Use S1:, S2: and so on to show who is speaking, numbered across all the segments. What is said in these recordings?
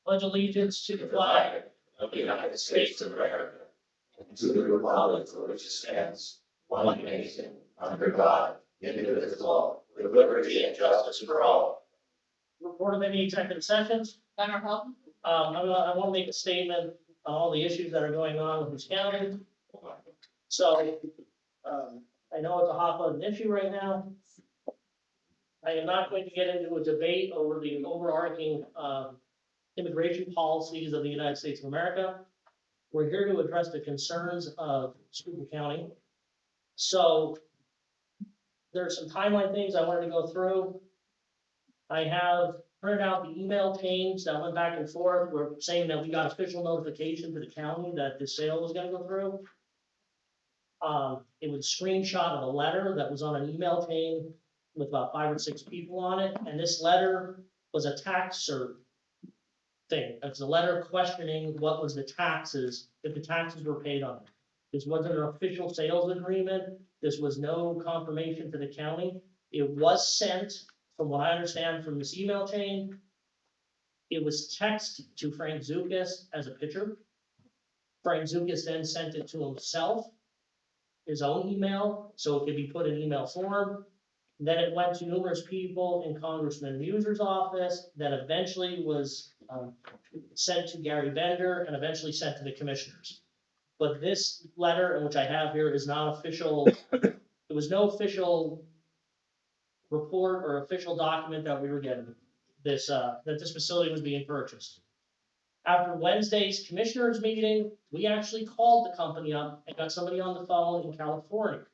S1: Pledge allegiance to the flag of the United States of America, and to the republic for which it stands, one nation, under God, indivisible, with liberty and justice for all. Report of any executive sessions.
S2: Gunnar Help.
S1: I want to make a statement on all the issues that are going on with this county. So, I know it's a hot button issue right now. I am not going to get into a debate over the overarching, immigration policies of the United States of America. We're here to address the concerns of Schuylkill County. So there's some timeline things I wanted to go through. I have printed out the email chains that went back and forth. We're saying that we got official notification to the county that the sale was gonna go through. It was a screenshot of a letter that was on an email chain with about 5 or 6 people on it, and this letter was a tax cert thing. It was a letter questioning what was the taxes, if the taxes were paid on it. This wasn't an official sales agreement. This was no confirmation to the county. It was sent, from what I understand from this email chain, it was texted to Frank Zukas as a picture. Frank Zukas then sent it to himself, his own email, so it could be put in email form. Then it went to numerous people in Congressman Muser's office, that eventually was sent to Gary Bender and eventually sent to the commissioners. But this letter, which I have here, is not official. There was no official report or official document that we were getting this, that this facility was being purchased. After Wednesday's commissioners meeting, we actually called the company up and got somebody on the phone in California.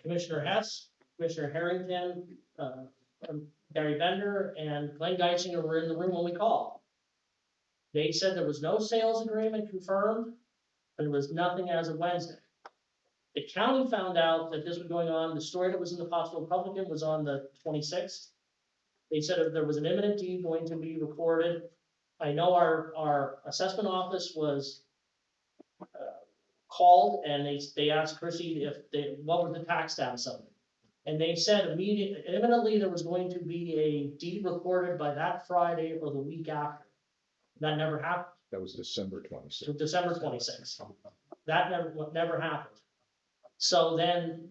S1: Commissioner Hess, Commissioner Harrington, Gary Bender, and Glenn Geisinger were in the room when we called. They said there was no sales agreement confirmed, and there was nothing as of Wednesday. The county found out that this was going on. The story that was in the Possible Republican was on the 26th. They said if there was an imminent deed going to be recorded. I know our assessment office was called, and they asked Chrissy what was the tax status of it. And they said imminently there was going to be a deed recorded by that Friday or the week after. That never happened.
S3: That was December 26th.
S1: December 26th. That never happened. So then,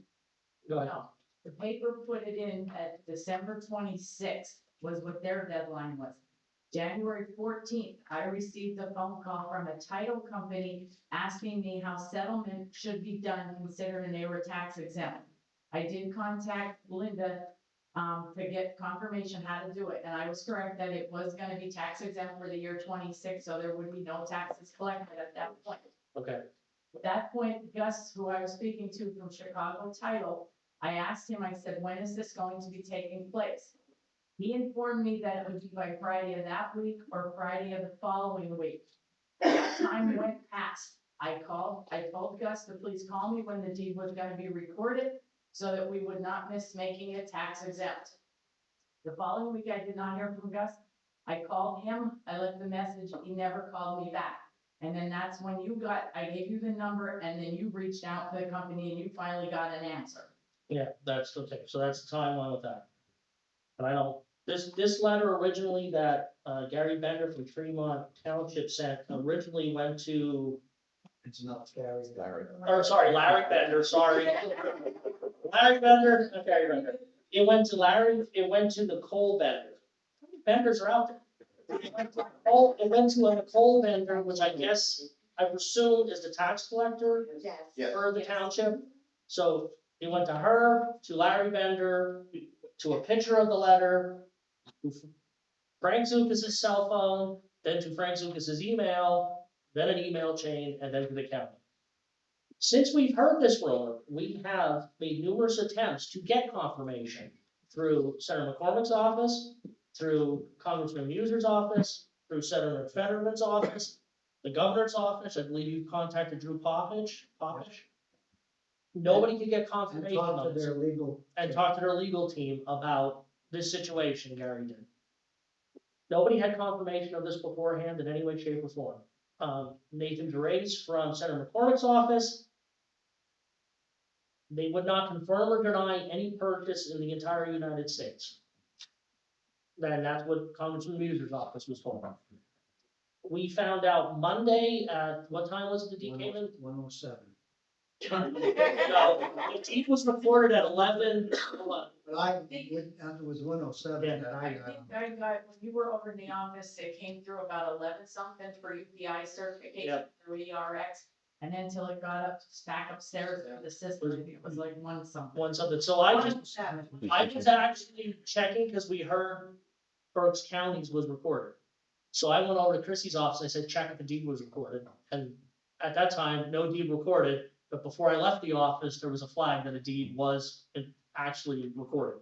S1: go ahead.
S2: No, the paper put it in at December 26th was what their deadline was. January 14th, I received a phone call from a title company asking me how settlement should be done considering they were tax exempt. I did contact Linda to get confirmation how to do it, and I was correct that it was going to be tax exempt for the year 26, so there would be no taxes collected at that point.
S1: Okay.
S2: At that point, Gus, who I was speaking to from Chicago Title, I asked him, I said, when is this going to be taking place? He informed me that it would be by Friday of that week or Friday of the following week. That time went past. I told Gus to please call me when the deed was going to be recorded so that we would not miss making it tax exempt. The following week, I did not hear from Gus. I called him, I left a message, he never called me back. And then that's when I gave you the number, and then you reached out to the company and you finally got an answer.
S1: Yeah, that's okay. So that's the timeline with that. And I don't, this letter originally that Gary Bender from Tremont Township sent originally went to.
S4: It's not Gary.
S1: Larry Bender, sorry. Larry Bender, okay, right. It went to the coal Bender. Benders are out there. It went to a Nicole Bender, which I guess, I presume is the tax collector for the township. So it went to her, to Larry Bender, to a picture of the letter, to Frank Zukas' cell phone, then to Frank Zukas' email, then an email chain, and then to the county. Since we've heard this rumor, we have made numerous attempts to get confirmation through Senator McCormick's office, through Congressman Muser's office, through Senator Fetterman's office, the governor's office. I believe you contacted Drew Popish. Nobody could get confirmation on this. And talk to their legal team about this situation. Gary did. Nobody had confirmation of this beforehand in any way, shape, or form. Nathan Gervais from Senator McCormick's office. They would not confirm or deny any purchase in the entire United States. then that's what Congressman Muser's office was told. We found out Monday at, what time was it the deed came in?
S4: 107.
S1: No, the deed was recorded at 11.
S4: But it was 107
S1: Yeah.
S4: that
S2: I
S4: I
S2: think
S4: got.
S2: I got, when you were over in the office, it came through about 11 something for UPI certification
S1: Yep.
S2: through ERX. And then till it got up, back upstairs to the system, I think it was like one something.
S1: One something, so I just,
S2: 107.
S1: I was actually checking, because we heard Berks County's was recorded. So I went over to Chrissy's office, I said, check if the deed was recorded, and at that time, no deed recorded, but before I left the office, there was a flag that a deed was actually recorded.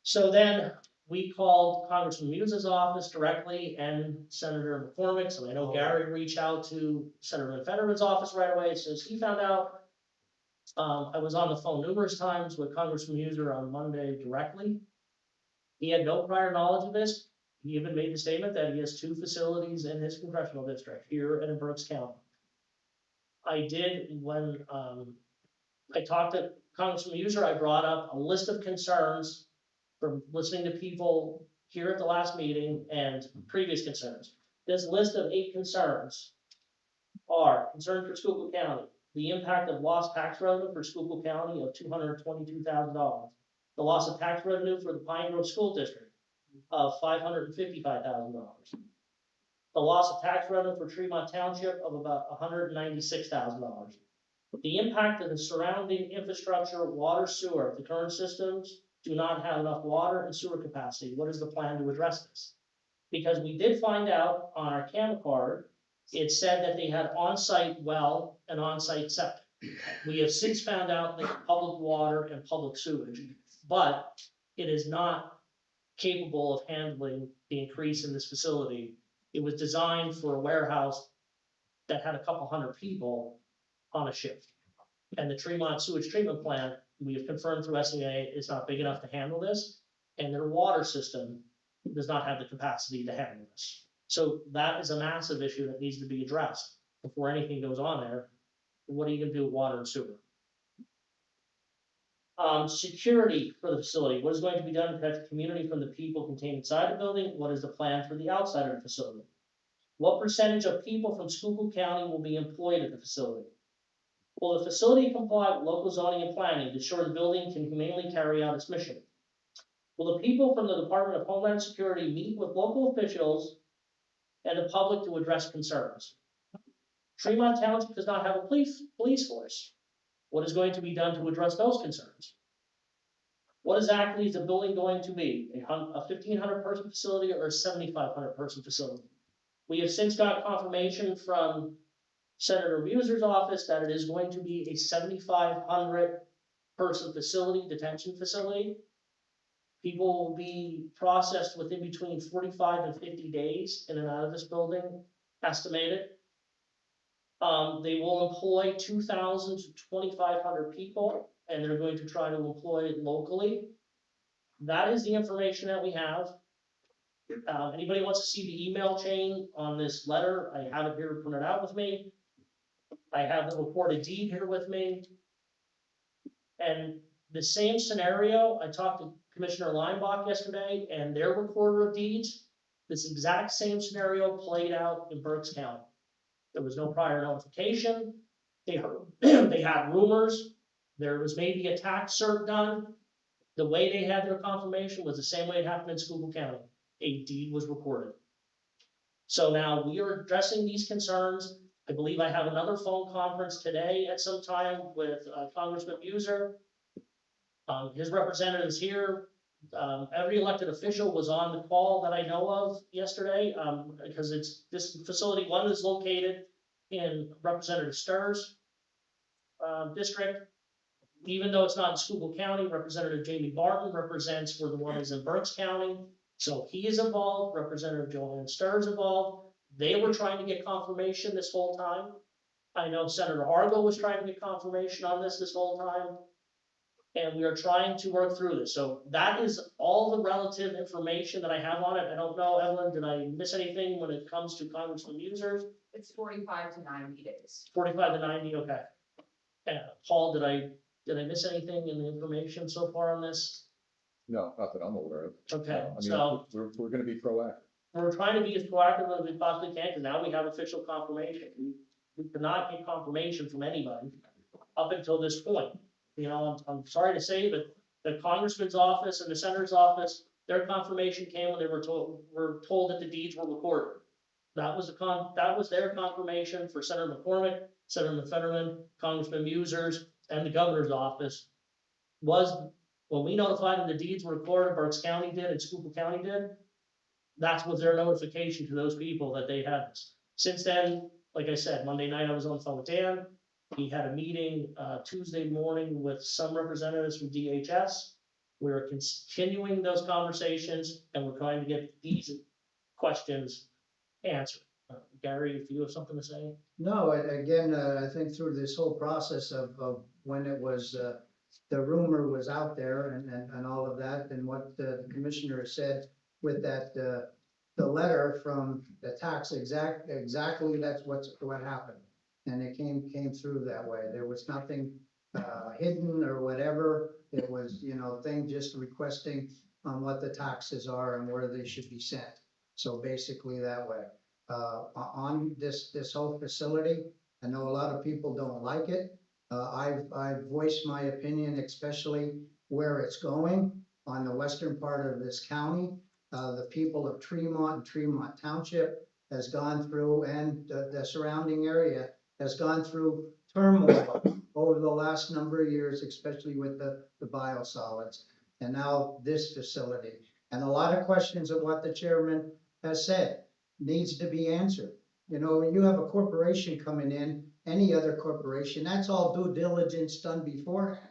S1: So then, we called Congressman Muse's office directly and Senator McCormick's, and I know Gary reached out to Senator Fetterman's office right away, as soon as he found out. I was on the phone numerous times with Congressman Muser on Monday directly. He had no prior knowledge of this. He even made the statement that he has 2 facilities in his congressional district, here and in Berks County. I did, when I talked to Congressman Muser, I brought up a list of concerns from listening to people here at the last meeting and previous concerns. This list of 8 concerns are: concern for Schuylkill County, the impact of lost tax revenue for Schuylkill County of $222,000. The loss of tax revenue for the Pine Grove School District of $555,000. The loss of tax revenue for Tremont Township of about $196,000. The impact of the surrounding infrastructure, water, sewer. The current systems do not have enough water and sewer capacity. What is the plan to address this? Because we did find out on our CAM card, it said that they had on-site well and on-site septic. We have since found out they have public water and public sewage, but it is not capable of handling the increase in this facility. It was designed for a warehouse that had a couple hundred people on a shift. And the Tremont sewage treatment plant, we have confirmed through SEA, is not big enough to handle this, and their water system does not have the capacity to handle this. So that is a massive issue that needs to be addressed before anything goes on there. What are you gonna do with water and sewer? Security for the facility. What is going to be done to protect the community from the people contained inside the building? What is the plan for the outside of the facility? What percentage of people from Schuylkill County will be employed at the facility? Will the facility comply with local zoning and planning to ensure the building can humanely carry out its mission? Will the people from the Department of Homeland Security meet with local officials and the public to address concerns? Tremont Township does not have a police force. What is going to be done to address those concerns? What exactly is the building going to be? A 1,500 person facility or a 7,500 person facility? We have since got confirmation from Senator Muser's office that it is going to be a 7,500 person facility, detention facility. People will be processed within between 45 and 50 days in and out of this building, estimated. They will employ 2,000 to 2,500 people, and they're going to try to employ it locally. That is the information that we have. Anybody wants to see the email chain on this letter, I have it here printed out with me. I have the recorded deed here with me. And the same scenario, I talked to Commissioner Linebaugh yesterday and their recorder of deeds. This exact same scenario played out in Berks County. There was no prior notification. They heard, they had rumors. There was maybe a tax cert done. The way they had their confirmation was the same way it happened in Schuylkill County. A deed was recorded. So now we are addressing these concerns. I believe I have another phone conference today at some time with Congressman Muser. His representatives here, every elected official was on the call that I know of yesterday, because it's, this facility one is located in Representative Sturr's district. Even though it's not in Schuylkill County, Representative Jamie Barton represents where the one is in Berks County. So he is involved, Representative Joanne Sturr is involved. They were trying to get confirmation this whole time. I know Senator Argo was trying to get confirmation on this whole time. And we are trying to work through this. So that is all the relative information that I have on it. I don't know, Evelyn, did I miss anything when it comes to Congressman users?
S2: It's 45 to 90 days.
S1: 45 to 90, okay. Paul, did I miss anything in the information so far on this?
S3: No, not that I'm aware of.
S1: Okay,
S3: No, I mean,
S1: so
S3: we're gonna be proactive.
S1: we're trying to be as proactive as we possibly can, because now we have official confirmation. We could not get confirmation from anybody up until this point. You know, I'm sorry to say, but the congressman's office and the senator's office, their confirmation came when they were told that the deeds were recorded. That was that was their confirmation for Senator McCormick, Senator Fetterman, Congressman Musers, and the governor's office. Was when we notified them the deeds were recorded, Berks County did and Schuylkill County did, that was their notification to those people that they had this. Since then, like I said, Monday night I was on the phone with Dan. We had a meeting Tuesday morning with some representatives from DHS. We're continuing those conversations and we're trying to get these questions answered. Gary, if you have something to say?
S4: No, again, I think through this whole process of when it was, the rumor was out there and all of that, and what the commissioner has said with that, the letter from the tax exactly that's what happened. And it came through that way. There was nothing, hidden or whatever. It was, thing just requesting on what the taxes are and where they should be sent. So basically that way on this whole facility. I know a lot of people don't like it. I've voiced my opinion, especially where it's going on the western part of this county. The people of Tremont and Tremont Township has gone through, and the surrounding area has gone through turmoil over the last number of years, especially with the biosolids. And now this facility, and a lot of questions of what the chairman has said needs to be answered. You have a corporation coming in, any other corporation, that's all due diligence done beforehand.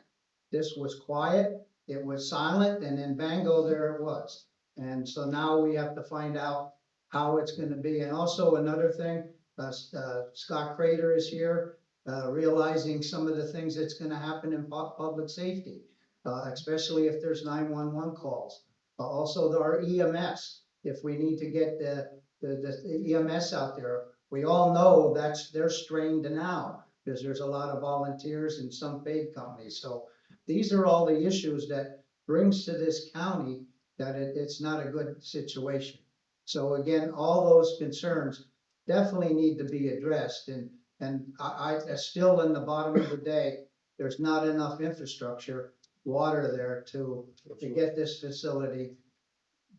S4: This was quiet, it was silent, and then bango, there it was. And so now we have to find out how it's gonna be. And also another thing, Scott Crater is here, realizing some of the things that's gonna happen in public safety, especially if there's 911 calls. Also, our EMS, if we need to get the EMS out there. We all know they're strained now because there's a lot of volunteers and some paid companies. So these are all the issues that brings to this county that it's not a good situation. So again, all those concerns definitely need to be addressed, and I still in the bottom of the day, there's not enough infrastructure, water there to get this facility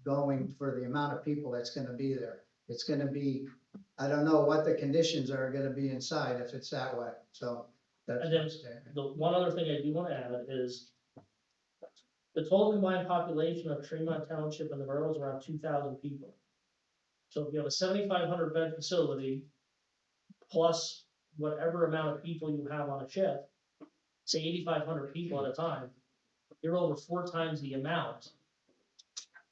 S4: going for the amount of people that's gonna be there. It's gonna be, I don't know what the conditions are gonna be inside if it's that way, so that's
S1: And then
S4: my statement.
S1: the one other thing I do want to add is the total combined population of Tremont Township and the borough is around 2,000 people. So if you have a 7,500 bed facility, plus whatever amount of people you have on a shift, say 8,500 people at a time, you're over 4 times the amount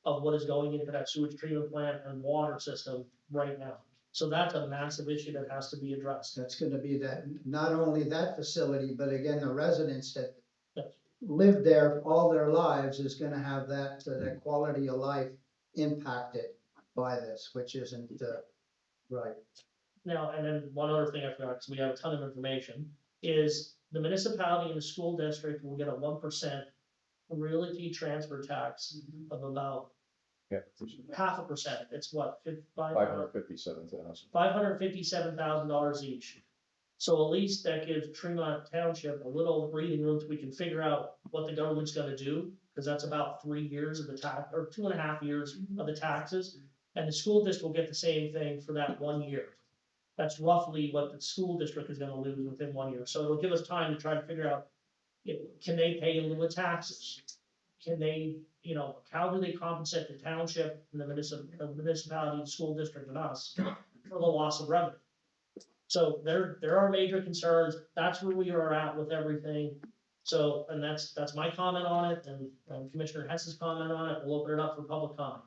S1: of what is going into that sewage treatment plant and water system right now. So that's a massive issue that has to be addressed.
S4: That's gonna be that, not only that facility, but again, the residents that
S1: Yes.
S4: live there all their lives is gonna have that quality of life impacted by this, which isn't, right.
S1: Now, and then one other thing I forgot, because we have a ton of information, is the municipality and the school district will get a 1% realty transfer tax of about
S3: Yeah,
S1: 0.5%. It's what,
S3: $557,000.
S1: $557,000 each. So at least that gives Tremont Township a little breathing room so we can figure out what the government's gonna do, because that's about 3 years of the tax, or 2.5 years of the taxes. And the school district will get the same thing for that 1 year. That's roughly what the school district is gonna lose within 1 year. So it'll give us time to try to figure out, can they pay in lieu of taxes? Can they, how do they compensate the township and the municipality, the school district and us for the loss of revenue? So there are major concerns. That's where we are at with everything. So, and that's my comment on it, and Commissioner Hess's comment on it. We'll open it up for public comment.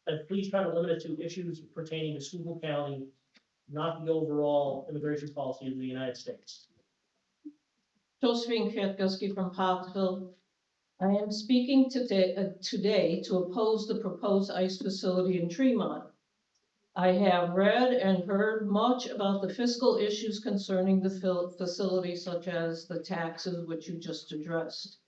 S1: And please try to limit it to issues pertaining to Schuylkill County, not the overall immigration policy of the United States.
S5: Josephine Kwiatkowski from Pottsville. I am speaking today to oppose the proposed ICE facility in Tremont. I have read and heard much about the fiscal issues concerning the facility, such as the taxes, which you just addressed.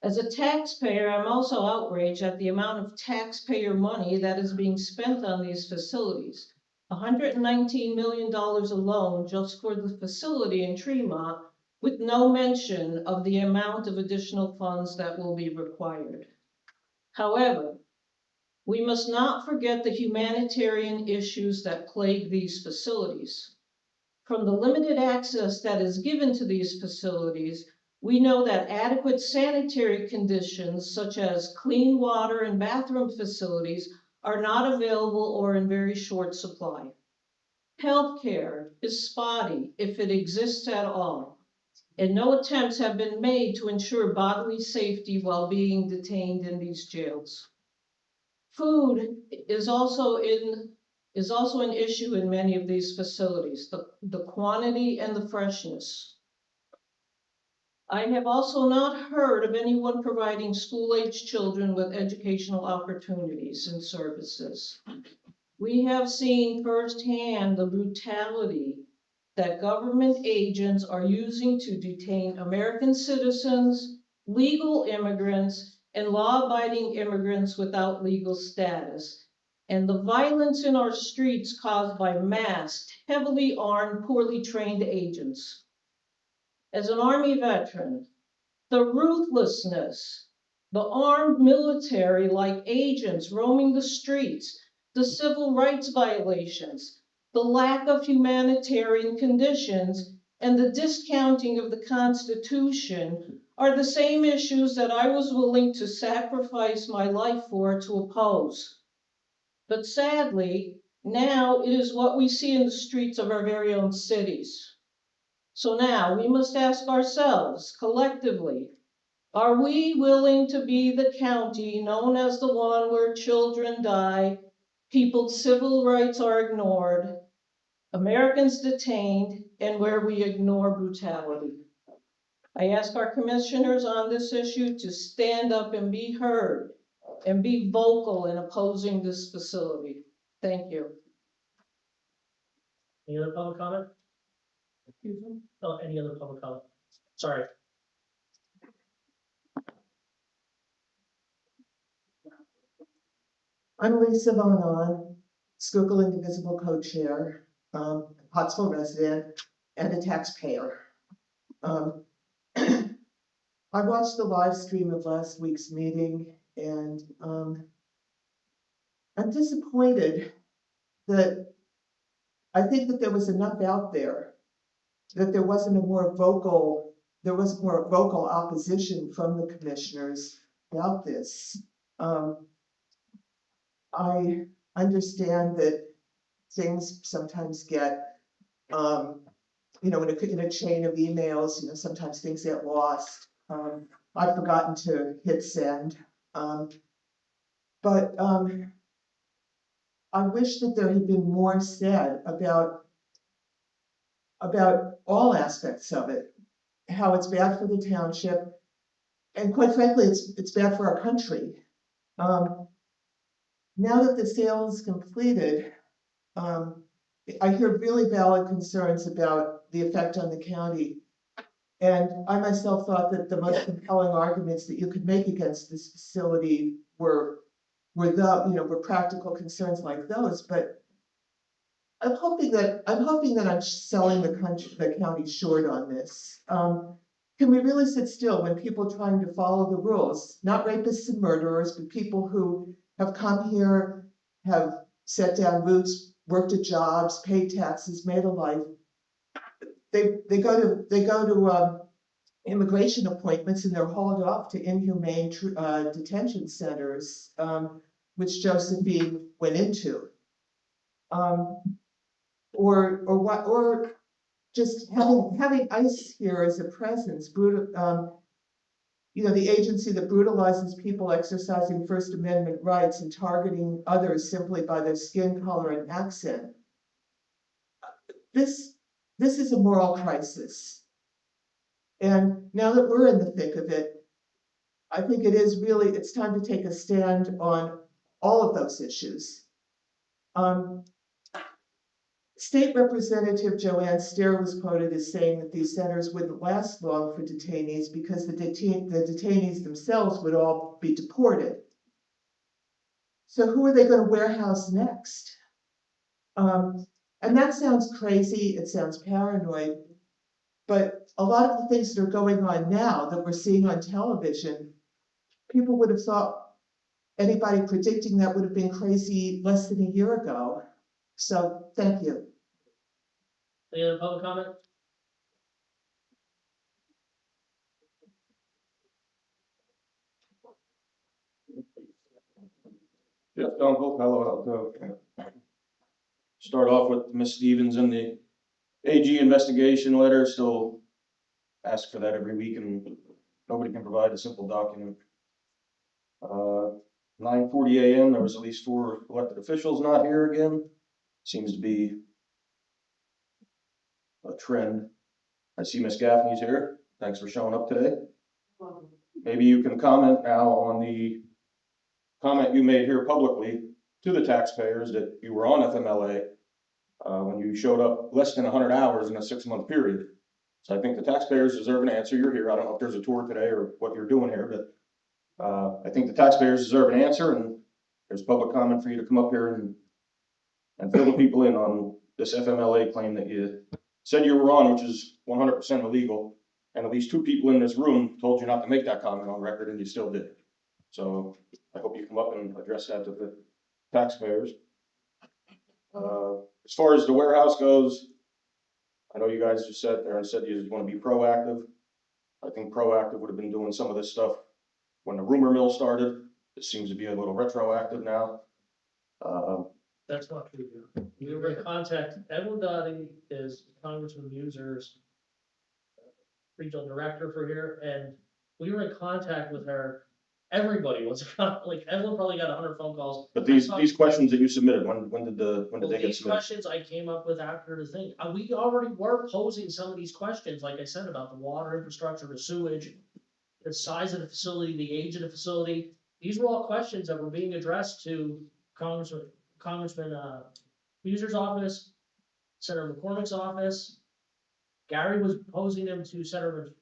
S5: As a taxpayer, I'm also outraged at the amount of taxpayer money that is being spent on these facilities. $119 million alone just for the facility in Tremont, with no mention of the amount of additional funds that will be required. However, we must not forget the humanitarian issues that plague these facilities. From the limited access that is given to these facilities, we know that adequate sanitary conditions, such as clean water and bathroom facilities, are not available or in very short supply. Healthcare is spotty, if it exists at all, and no attempts have been made to ensure bodily safety while being detained in these jails. Food is also an issue in many of these facilities, the quantity and the freshness. I have also not heard of anyone providing school-age children with educational opportunities and services. We have seen firsthand the brutality that government agents are using to detain American citizens, legal immigrants, and law-abiding immigrants without legal status, and the violence in our streets caused by masked, heavily armed, poorly trained agents. As an Army veteran, the ruthlessness, the armed military like agents roaming the streets, the civil rights violations, the lack of humanitarian conditions, and the discounting of the Constitution are the same issues that I was willing to sacrifice my life for to oppose. But sadly, now it is what we see in the streets of our very own cities. So now we must ask ourselves collectively, are we willing to be the county known as the one where children die, people's civil rights are ignored, Americans detained, and where we ignore brutality? I ask our commissioners on this issue to stand up and be heard and be vocal in opposing this facility. Thank you.
S1: Any other public comment? Oh, any other public comment? Sorry.
S6: I'm Lisa Bonan, Schuylkill Indivisible co-chair, Pottsville resident, and a taxpayer. I watched the live stream of last week's meeting, and I'm disappointed that I think that there was enough out there, that there wasn't more vocal opposition from the commissioners about this. I understand that things sometimes get, in a chain of emails, sometimes things get lost. I've forgotten to hit send. But I wish that there had been more said about all aspects of it, how it's bad for the township, and quite frankly, it's bad for our country. Now that the sale is completed, I hear really valid concerns about the effect on the county. And I myself thought that the most compelling arguments that you could make against this facility were practical concerns like those. But I'm hoping that I'm selling the county short on this. Can we really sit still when people trying to follow the rules, not rapists and murderers, but people who have come here, have set down roots, worked at jobs, paid taxes, made a life? They go to immigration appointments and they're hauled off to inhumane detention centers, which Josephine went into, or just having ICE here as a presence, the agency that brutalizes people exercising First Amendment rights and targeting others simply by their skin color and accent. This is a moral crisis. And now that we're in the thick of it, I think it's time to take a stand on all of those issues. State Representative Joanne Stair was quoted as saying that these centers wouldn't last long for detainees because the detainees themselves would all be deported. So who are they going to warehouse next? And that sounds crazy, it sounds paranoid, but a lot of the things that are going on now that we're seeing on television, people would have thought anybody predicting that would have been crazy less than a year ago. So thank you.
S1: Any other public comment?
S7: Jeff Dunkel, Palo Alto. Start off with Miss Stevens and the AG investigation letter, still ask for that every week and nobody can provide a simple document. 9:40 a.m., there was at least 4 elected officials not here again. Seems to be a trend. I see Miss Gaffney's here. Thanks for showing up today. Maybe you can comment now on the comment you made here publicly to the taxpayers that you were on FMLA when you showed up less than 100 hours in a 6-month period. So I think the taxpayers deserve an answer. You're here. I don't know if there's a tour today or what you're doing here, but I think the taxpayers deserve an answer, and there's public comment for you to come up here and fill the people in on this FMLA claim that you said you were on, which is 100% illegal. And at least 2 people in this room told you not to make that comment on record, and you still did. So I hope you come up and address that to the taxpayers. As far as the warehouse goes, I know you guys just sat there and said you just want to be proactive. I think proactive would have been doing some of this stuff when the rumor mill started. It seems to be a little retroactive now.
S1: That's what we do. We were in contact, Edwin Dottie is Congressman Muser's regional director for here, and we were in contact with her. Everybody was, like, Evelyn probably got 100 phone calls.
S7: But these questions that you submitted, when did
S1: Well,
S7: they get
S1: these
S7: submitted?
S1: questions I came up with after the thing, we already were posing some of these questions, like I said, about the water infrastructure, the sewage, the size of the facility, the age of the facility. These were all questions that were being addressed to Congressman Muser's office, Senator McCormick's office. Gary was posing them to Senator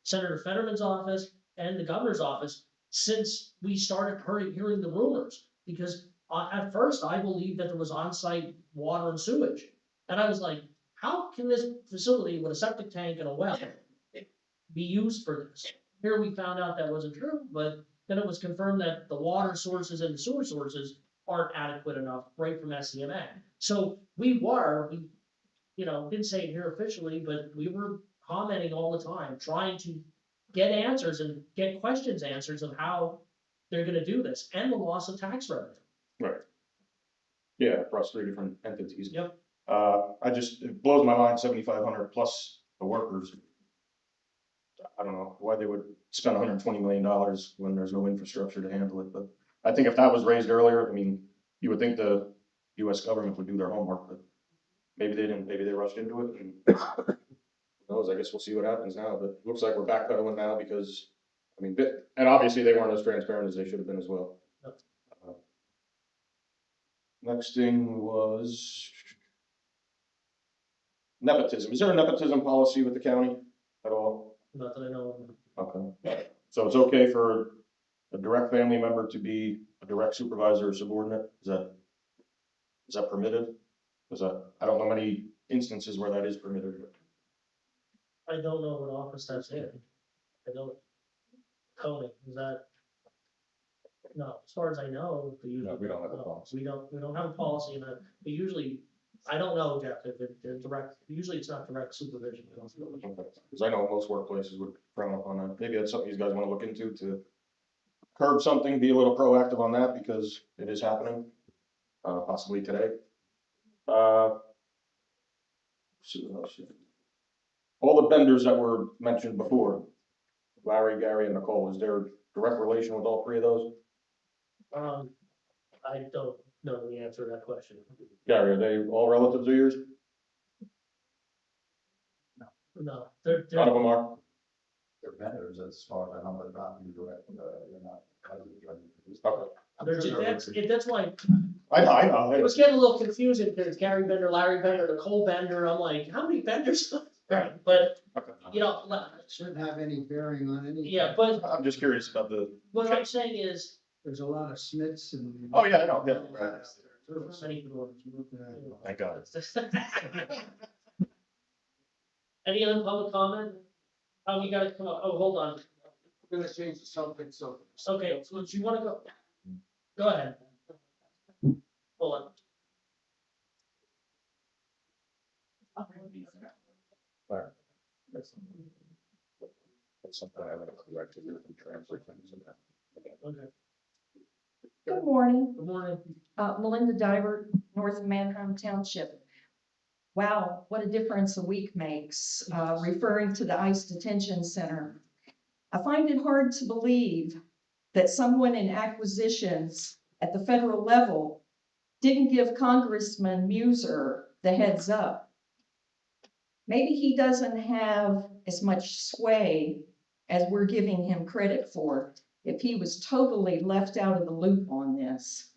S1: Fetterman's office and the governor's office since we started hearing the rumors. Because at first I believed that there was on-site water and sewage. And I was like, how can this facility with a septic tank and a well be used for this? Here we found out that wasn't true, but then it was confirmed that the water sources and the sewer sources aren't adequate enough right from SCMA. So we didn't say it here officially, but we were commenting all the time, trying to get answers and get questions answers of how they're gonna do this, and the loss of tax revenue.
S7: Right. Yeah, across 3 different entities.
S1: Yep.
S7: It blows my mind, 7,500 plus the workers. I don't know why they would spend $120 million when there's no infrastructure to handle it, but I think if that was raised earlier, I mean, you would think the US government would do their homework, but maybe they didn't, maybe they rushed into it, and who knows, I guess we'll see what happens now, but it looks like we're backpedaling now because, I mean, and obviously they weren't as transparent as they should have been as well.
S1: Yep.
S7: Next thing was nepotism. Is there a nepotism policy with the county at all?
S1: Not that I know of.
S7: Okay. So it's okay for a direct family member to be a direct supervisor or subordinate? Is that permitted? I don't know many instances where that is permitted.
S1: I don't know what office that's in. I don't. Tony, is that? No, as far as I know,
S3: No, we don't have a policy.
S1: We don't have a policy in that, but usually, I don't know, Jeff, if it's direct, usually it's not direct supervision.
S7: Because I know most workplaces would frown upon that. Maybe that's something you guys want to look into to curb something, be a little proactive on that because it is happening, possibly today. All the vendors that were mentioned before, Larry, Gary, and Nicole, is there a direct relation with all 3 of those?
S1: I don't know the answer to that question.
S7: Gary, are they all relatives of yours?
S1: No,
S7: None of them are?
S3: They're vendors as far as I know, but not direct, they're not.
S7: Okay.
S1: That's why
S7: I know.
S1: it was getting a little confusing because Gary Bender, Larry Bender, Nicole Bender, I'm like, how many Benders? But, you know,
S4: Shouldn't have any bearing on anything.
S1: yeah, but
S7: I'm just curious about the,
S1: what I'm saying is,
S4: There's a lot of Smiths and.
S7: oh, yeah, I know, yeah, right. Thank God.
S1: Any other public comment? Oh, we gotta come up, oh, hold on.
S8: We're gonna change the subject, so.
S1: Okay, so do you wanna go? Go ahead. Hold on.
S3: That's something I want to correct in the transfer things and that.
S1: Okay.
S9: Good morning,
S1: Good morning.
S9: Melinda Diver, North Manheim Township. Wow, what a difference a week makes, referring to the ICE detention center. I find it hard to believe that someone in acquisitions at the federal level didn't give Congressman Muser the heads up. Maybe he doesn't have as much sway as we're giving him credit for if he was totally left out of the loop on this.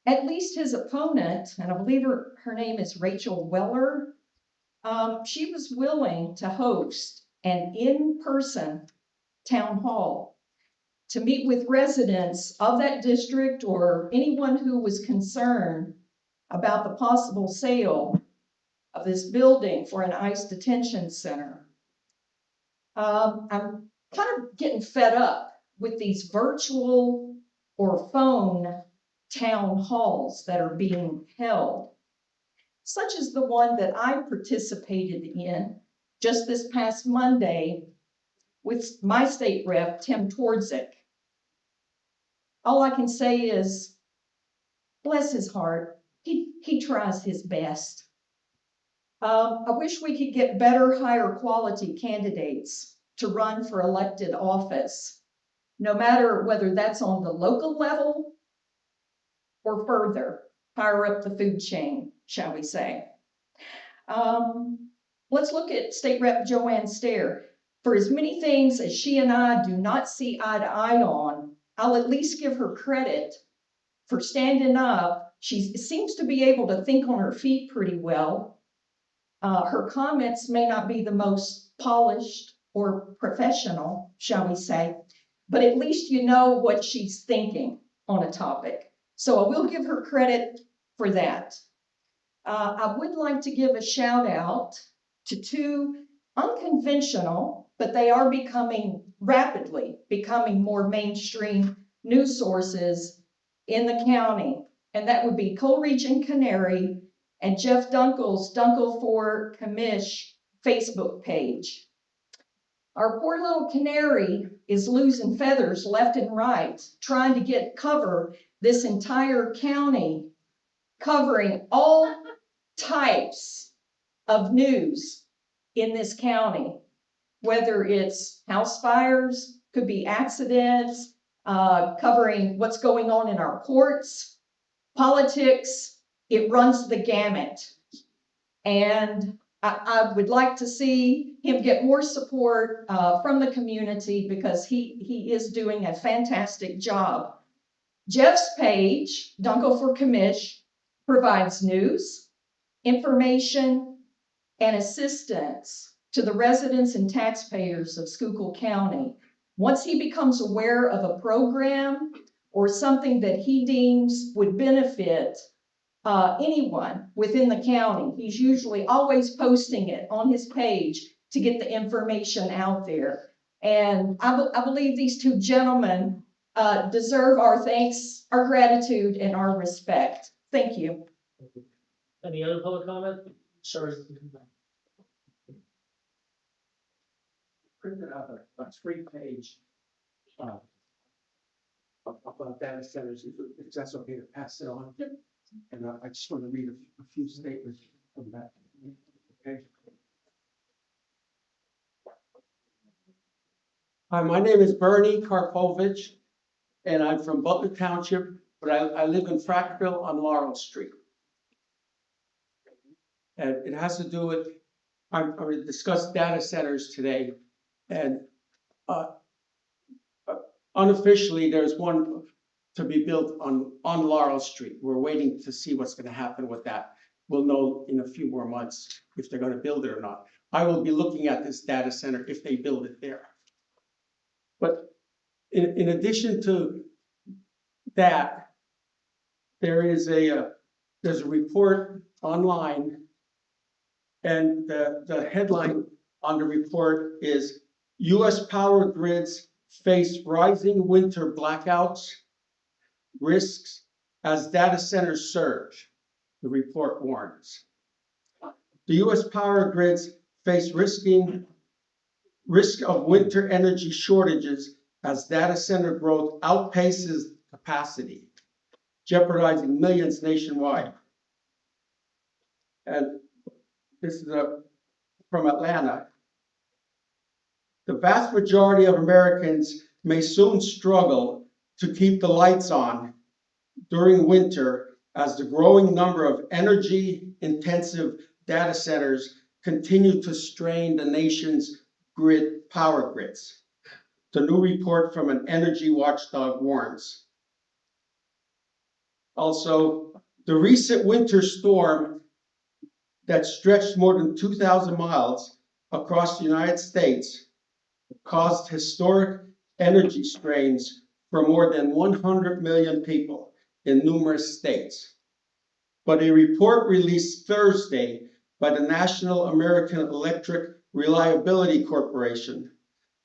S9: At least his opponent, and I believe her name is Rachel Weller, she was willing to host an in-person town hall to meet with residents of that district or anyone who was concerned about the possible sale of this building for an ICE detention center. I'm kind of getting fed up with these virtual or phone town halls that are being held, such as the one that I participated in just this past Monday with my state rep, Tim Twardzik. All I can say is, bless his heart, he tries his best. I wish we could get better, higher quality candidates to run for elected office, no matter whether that's on the local level or further, higher up the food chain, shall we say. Let's look at State Rep Joanne Stair. For as many things as she and I do not see eye to eye on, I'll at least give her credit for standing up. She seems to be able to think on her feet pretty well. Her comments may not be the most polished or professional, shall we say, but at least you know what she's thinking on a topic. So I will give her credit for that. I would like to give a shout out to two unconventional, but they are rapidly becoming more mainstream news sources in the county. And that would be Coleridge Canary and Jeff Dunkel's Dunkel for Commish Facebook page. Our poor little canary is losing feathers left and right, trying to cover this entire county, covering all types of news in this county, whether it's house fires, could be accidents, covering what's going on in our courts, politics. It runs the gamut. And I would like to see him get more support from the community because he is doing a fantastic job. Jeff's page, Dunkel for Commish, provides news, information, and assistance to the residents and taxpayers of Schuylkill County. Once he becomes aware of a program or something that he deems would benefit anyone within the county, he's usually always posting it on his page to get the information out there. And I believe these two gentlemen deserve our thanks, our gratitude, and our respect. Thank you.
S1: Any other public comment? Sorry.
S8: Printed out a 3-page about data centers, if that's okay to pass it on. Yep. And I just want to read a few statements from that. Okay. Hi, my name is Bernie Karpovich, and I'm from Butler Township, but I live in Frackville on Laurel Street. And it has to do with, I'm going to discuss data centers today. And unofficially, there's one to be built on Laurel Street. We're waiting to see what's gonna happen with that. We'll know in a few more months if they're gonna build it or not. I will be looking at this data center if they build it there. But in addition to that, there's a report online. And the headline on the report is US power grids face rising winter blackouts, risks as data centers surge, the report warns. The US power grids face risk of winter energy shortages as data center growth outpaces capacity, jeopardizing millions nationwide. And this is from Atlanta. The vast majority of Americans may soon struggle to keep the lights on during winter as the growing number of energy-intensive data centers continue to strain the nation's power grids. The new report from an energy watchdog warns. Also, the recent winter storm that stretched more than 2,000 miles across the United States caused historic energy strains for more than 100 million people in numerous states. But a report released Thursday by the National American Electric Reliability Corporation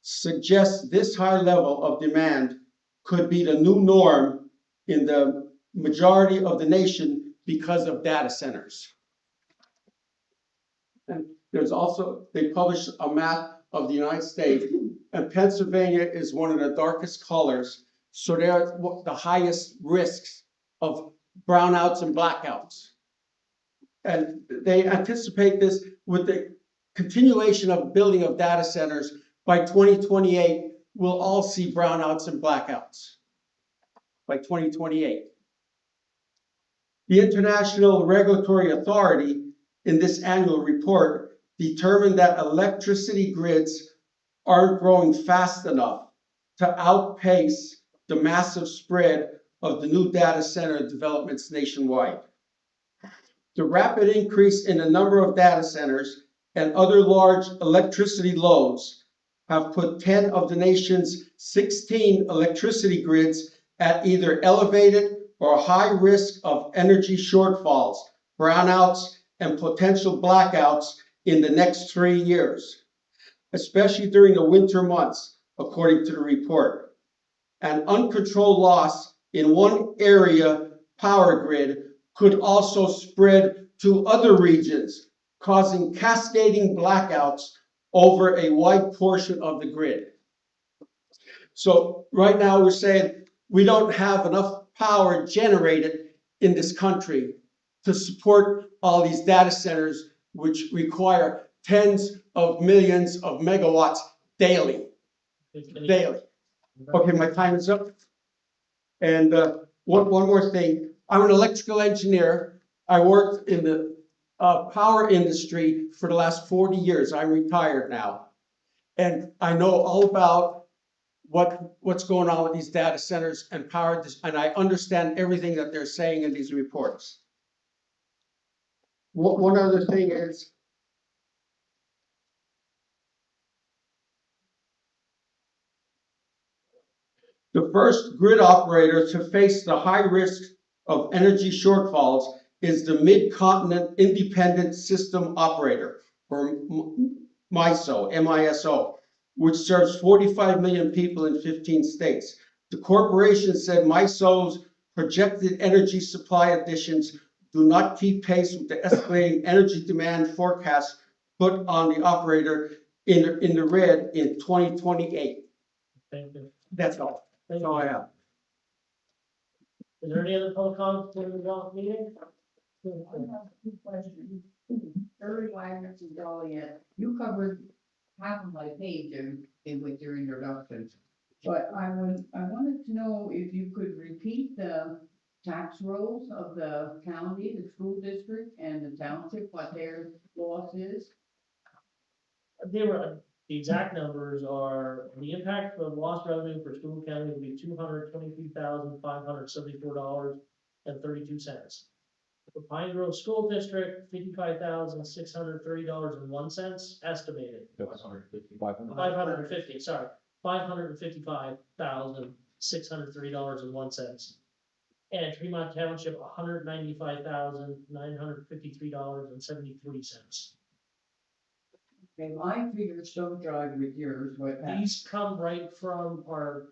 S8: suggests this high level of demand could be the new norm in the majority of the nation because of data centers. And there's also, they published a map of the United States, and Pennsylvania is one of the darkest colors. So they're the highest risks of brownouts and blackouts. And they anticipate this with the continuation of building of data centers. By 2028, we'll all see brownouts and blackouts. By 2028. The International Regulatory Authority in this annual report determined that electricity grids aren't growing fast enough to outpace the massive spread of the new data center developments nationwide. The rapid increase in the number of data centers and other large electricity loads have put 10 of the nation's 16 electricity grids at either elevated or high risk of energy shortfalls, brownouts, and potential blackouts in the next 3 years, especially during the winter months, according to the report. An uncontrolled loss in one area power grid could also spread to other regions, causing cascading blackouts over a wide portion of the grid. So right now we're saying we don't have enough power generated in this country to support all these data centers, which require tens of millions of megawatts daily. Daily. Okay, my time is up. And one more thing. I'm an electrical engineer. I worked in the power industry for the last 40 years. I'm retired now. And I know all about what's going on with these data centers and power, and I understand everything that they're saying in these reports. One other thing is, the first grid operator to face the high risk of energy shortfalls is the Mid-Continent Independent System Operator, or MISO, M-I-S-O, which serves 45 million people in 15 states. The corporation said MISO's projected energy supply additions do not keep pace with the escalating energy demand forecast put on the operator in the red in 2028.
S1: Thank you.
S8: That's all. That's all I have.
S1: Is there any other public comments for the meeting?
S10: I have two questions. Early Wagner to Joliet, you covered half of my page with your introduction. But I wanted to know if you could repeat the tax rolls of the county, the school district, and the township, what their loss is.
S1: They were The exact numbers are, the impact of lost revenue for Schuylkill County will be $223,574.32. For Pine Grove School District, $55,630.01 estimated. 550, sorry, $555,630.01. And Tremont Township, $195,953.73.
S10: Okay, my figures don't drive with yours, but
S1: These come right from our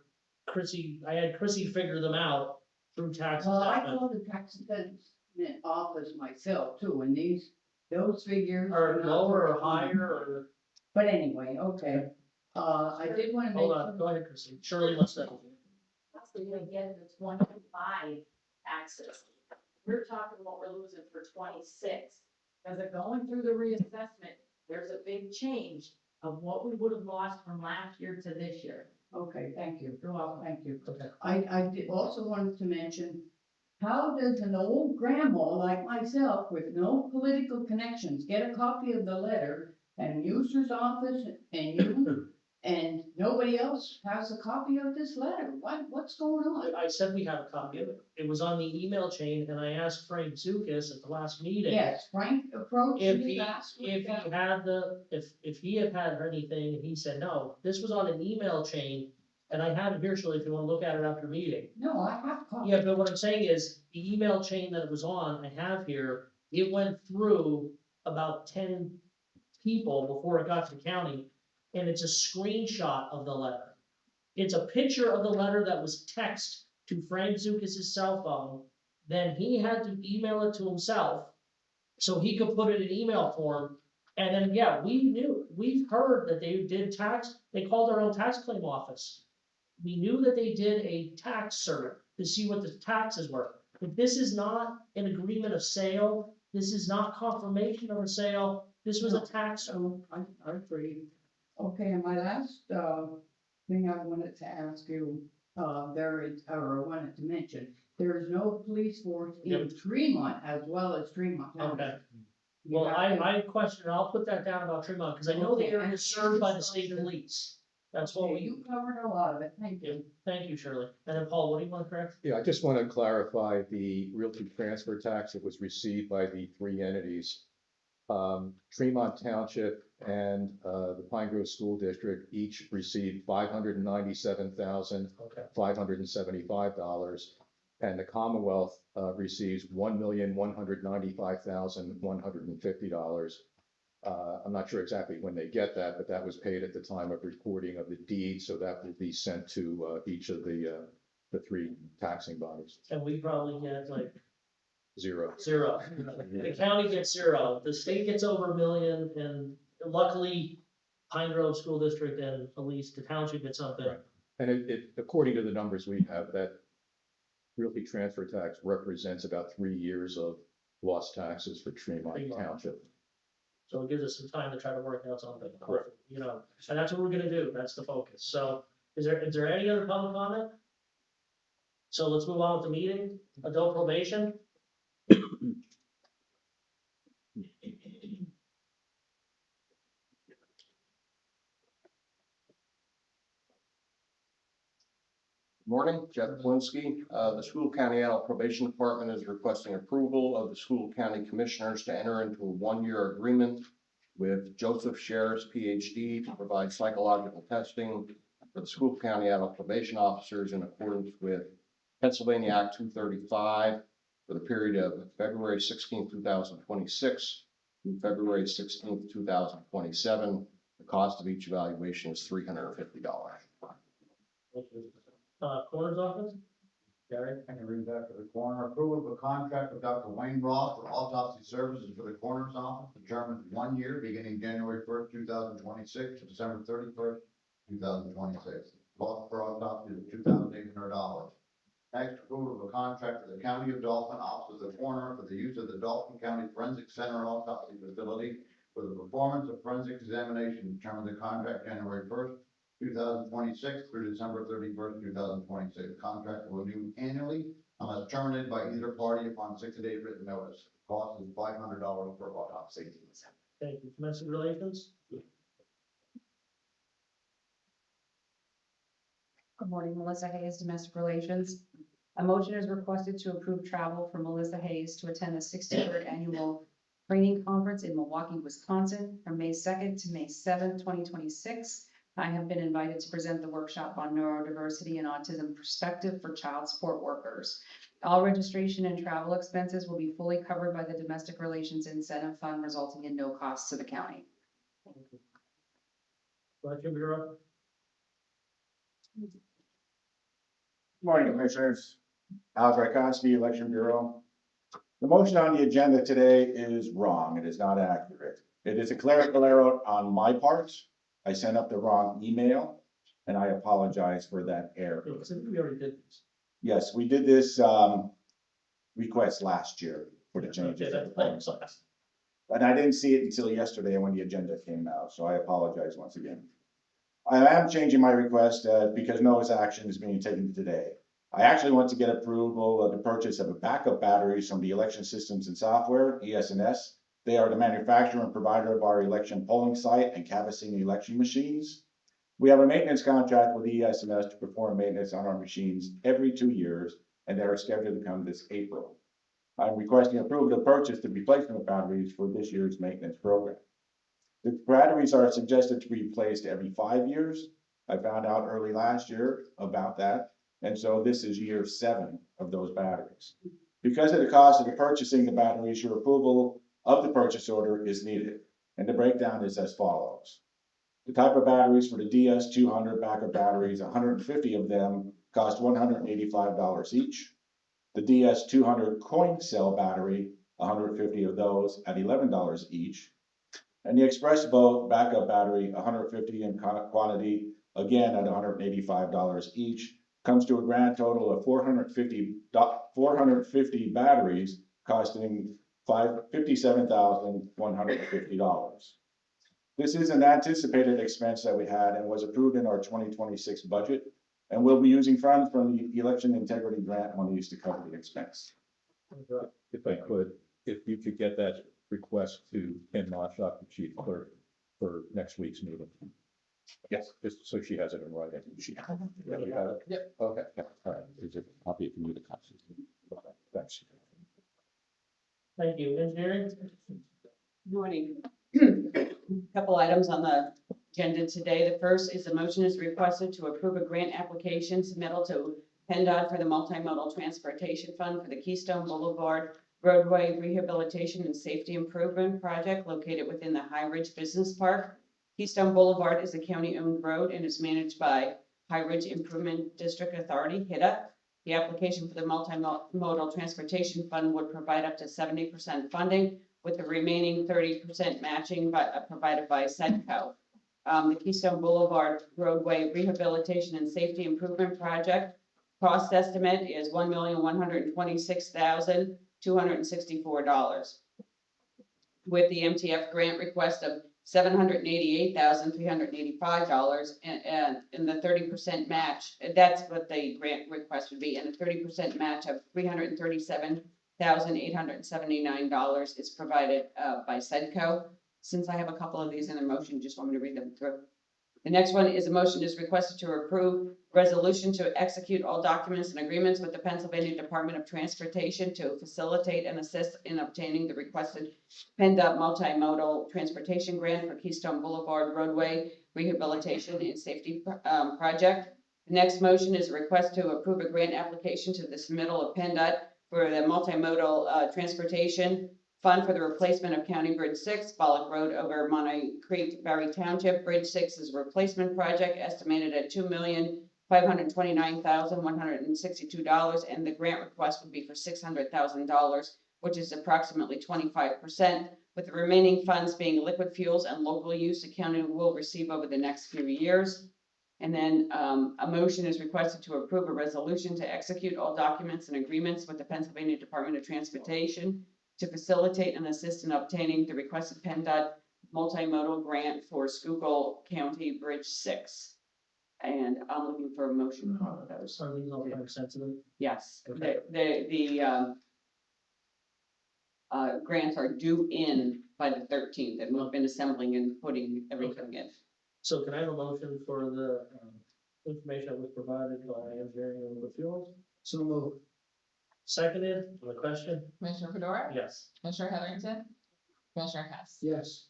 S1: I had Chrissy figure them out through tax
S10: well, I
S1: assessment.
S10: called the tax assessment office myself too, and those figures.
S1: Are
S10: not
S1: lower or
S10: very high.
S1: higher or,
S10: But anyway, okay, I did wanna
S1: hold on,
S10: mention,
S1: go ahead, Chrissy. Shirley wants to.
S2: That's the way get the 25 taxes. We're talking what we're losing for 26. Because of going through the reassessment, there's a big change of what we would have lost from last year to this year.
S10: okay, thank you.
S2: You're welcome.
S10: Thank you.
S1: Okay.
S10: I did also wanted to mention, how does an old grandma like myself with no political connections get a copy of the letter and user's office and you and nobody else has a copy of this letter? What's going on?
S1: I said we have a copy of it. It was on the email chain and I asked Frank Zukas at the last meeting.
S10: Yes, Frank approached
S1: If
S10: me
S1: he,
S10: last week.
S1: if he had if he had had anything, he said, no, this was on an email chain. And I have it here, Shirley, if you wanna look at it after meeting.
S10: No, I have a copy.
S1: Yeah, but what I'm saying is, the email chain that it was on, I have here, it went through about 10 people before it got to the county, and it's a screenshot of the letter. It's a picture of the letter that was text to Frank Zukas' cell phone, then he had to email it to himself, so he could put it in email form, and then, yeah, we've heard that they called their own tax claim office. We knew that they did a tax cert to see what the taxes were. But this is not an agreement of sale. This is not confirmation of a sale. This was a tax.
S10: So I agree. Okay, and my last, thing I wanted to ask you, I wanted to mention, there is no police force in
S1: Yep.
S10: Tremont as well as Tremont Township.
S1: Okay.
S10: You
S1: Well,
S10: have to-
S1: I question, I'll put that down about Tremont, because I know the area is served by the state police. That's what
S10: Okay, you covered a lot of it, thank you.
S1: Thank you, Shirley. And then Paul, what do you want to correct?
S3: Yeah, I just want to clarify the realty transfer tax that was received by the three entities. Tremont Township and the Pine Grove School District each received $597,575. And the Commonwealth receives $1,195,150. I'm not sure exactly when they get that, but that was paid at the time of recording of the deed, so that will be sent to each of the three taxing bodies.
S1: And we probably get like
S3: Zero.
S1: zero. The county gets zero, the state gets over $1 million, and luckily Pine Grove School District and at least the township gets something.
S3: Right. And according to the numbers we have, that realty transfer tax represents about 3 years of lost taxes for Tremont Township.
S1: So it gives us some time to try to work out something, you know, and that's what we're gonna do, that's the focus. So is there any other public comment? So let's move on with the meeting, adult probation.
S7: Morning, Jeff Blinsky. The Schuylkill County Adult Probation Department is requesting approval of the Schuylkill County Commissioners to enter into a one-year agreement with Joseph Sherris, PhD, to provide psychological testing for the Schuylkill County Adult Probation Officers in accordance with Pennsylvania Act 235 for the period of February 16, 2026 through February 16, 2027. The cost of each evaluation is $350.
S1: Coroner's office? Gary?
S11: I can read that for the coroner. Approval of a contract with Dr. Wayne Ross for autopsy services for the coroner's office, determined 1 year, beginning January 1st, 2026 to December 31st, 2026. Cost per autopsy is $2,800. Next, approval of a contract with the County of Dauphin Office of the Coroner for the use of the Dauphin County Forensic Center Autopsy Facility for the performance of forensic examination, determined the contract January 1st, 2026 through December 31st, 2026. Contract will renew annually unless terminated by either party upon 60-day written notice. Cost is $500 per autopsy.
S1: Thank you. Domestic relations?
S12: Good morning, Melissa Hayes, Domestic Relations. A motion is requested to approve travel for Melissa Hayes to attend the 63rd Annual Training Conference in Milwaukee, Wisconsin, from May 2nd to May 7th, 2026. I have been invited to present the workshop on neurodiversity and autism perspective for child support workers. All registration and travel expenses will be fully covered by the Domestic Relations Incentive Fund, resulting in no cost to the county.
S1: Election Bureau,
S13: Morning, Commissioners. Al Drakowski, Election Bureau. The motion on the agenda today is wrong. It is not accurate. It is a clerical error on my part. I sent up the wrong email, and I apologize for that error.
S1: we already did this.
S13: Yes, we did this request last year for the changes.
S1: Okay, that's last.
S13: And I didn't see it until yesterday when the agenda came out, so I apologize once again. I am changing my request because no action is being taken today. I actually want to get approval of the purchase of a backup batteries from the Election Systems and Software, ES&S. They are the manufacturer and provider of our election polling site and canvassing election machines. We have a maintenance contract with ES&S to perform maintenance on our machines every 2 years, and they are scheduled to come this April. I'm requesting approval to purchase the replacement batteries for this year's maintenance program. The batteries are suggested to be replaced every 5 years. I found out early last year about that, and so this is year 7 of those batteries. Because of the cost of purchasing the batteries, your approval of the purchase order is needed, and the breakdown is as follows. The type of batteries for the DS200 backup batteries, 150 of them cost $185 each. The DS200 coin cell battery, 150 of those at $11 each. And the Express Vote backup battery, 150 in quantity, again at $185 each, comes to a grand total of 450 batteries costing $57,150. This is an anticipated expense that we had and was approved in our 2026 budget, and we'll be using funds from the Election Integrity Grant monies to cover the expense.
S3: If I could, if you could get that request to Ken Moshock, the chief clerk, for next week's meeting.
S13: Yes.
S3: Just so she has it in writing. Yeah, you have it?
S13: Yep.
S3: Okay, yeah, all right. Is it a copy if you need a copy? Okay, thanks.
S1: Thank you. Engineering?
S12: Morning. Couple items on the agenda today. The first is a motion is requested to approve a grant application submittal to PennDOT for the Multimodal Transportation Fund for the Keystone Boulevard Roadway Rehabilitation and Safety Improvement Project located within the High Ridge Business Park. Keystone Boulevard is a county-owned road and is managed by High Ridge Improvement District Authority, HIDA. The application for the Multimodal Transportation Fund would provide up to 70% funding, with the remaining 30% matching provided by SEDCO. The Keystone Boulevard Roadway Rehabilitation and Safety Improvement Project cost estimate is $1,126,264. With the MTF grant request of $788,385 and the 30% match, that's what the grant request would be, and the 30% match of $337,879 is provided by SEDCO. Since I have a couple of these in the motion, just want me to read them through. The next one is a motion is requested to approve resolution to execute all documents and agreements with the Pennsylvania Department of Transportation to facilitate and assist in obtaining the requested PennDOT multimodal transportation grant for Keystone Boulevard roadway rehabilitation and safety project. The next motion is a request to approve a grant application to the submittal of PennDOT for the multimodal transportation fund for the replacement of County Bridge 6, Bollock Road over Monterey Creek, Barry Township. Bridge 6 is a replacement project estimated at $2,529,162, and the grant request would be for $600,000, which is approximately 25%, with the remaining funds being liquid fuels and local use the county will receive over the next few years. And then a motion is requested to approve a resolution to execute all documents and agreements with the Pennsylvania Department of Transportation to facilitate and assist in obtaining the requested PennDOT multimodal grant for Schuylkill County Bridge 6. And I'm looking for a motion for all of those.
S1: Are these all time sensitive?
S12: Yes,
S1: Okay.
S12: the grants are due in by the 13th, and we've been assembling and putting everything in.
S1: So can I have a motion for the information that was provided by engineering and materials.
S4: So moved.
S1: Seconded, on the question?
S14: Commissioner Fedora,
S1: Yes.
S14: Commissioner Heatherington, Commissioner Hess.
S4: Yes.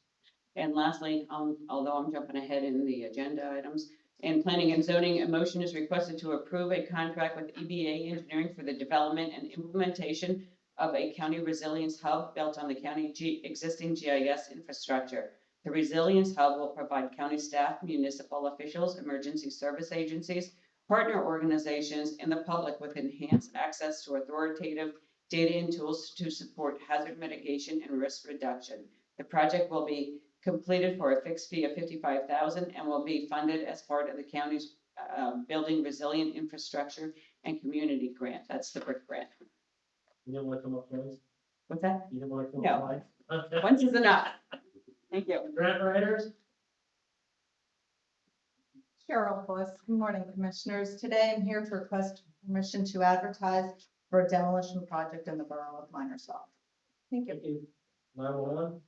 S12: And lastly, although I'm jumping ahead in the agenda items, in planning and zoning, a motion is requested to approve a contract with EBA Engineering for the development and implementation of a county resilience hub built on the county existing GIS infrastructure. The resilience hub will provide county staff, municipal officials, emergency service agencies, partner organizations, and the public with enhanced access to authoritative data and tools to support hazard mitigation and risk reduction. The project will be completed for a fixed fee of $55,000 and will be funded as part of the county's Building Resilient Infrastructure and Community Grant. That's the BRIC grant.
S1: You didn't want to come up twice?
S12: What's that?
S1: You didn't want to come
S12: No.
S1: up twice? Okay.
S12: Once is enough. Thank you.
S1: Grant writers?
S15: Cheryl Fuss. Good morning, Commissioners. Today I'm here to request permission to advertise for a demolition project in the borough of Minersville. Thank you.
S1: Thank you. 911?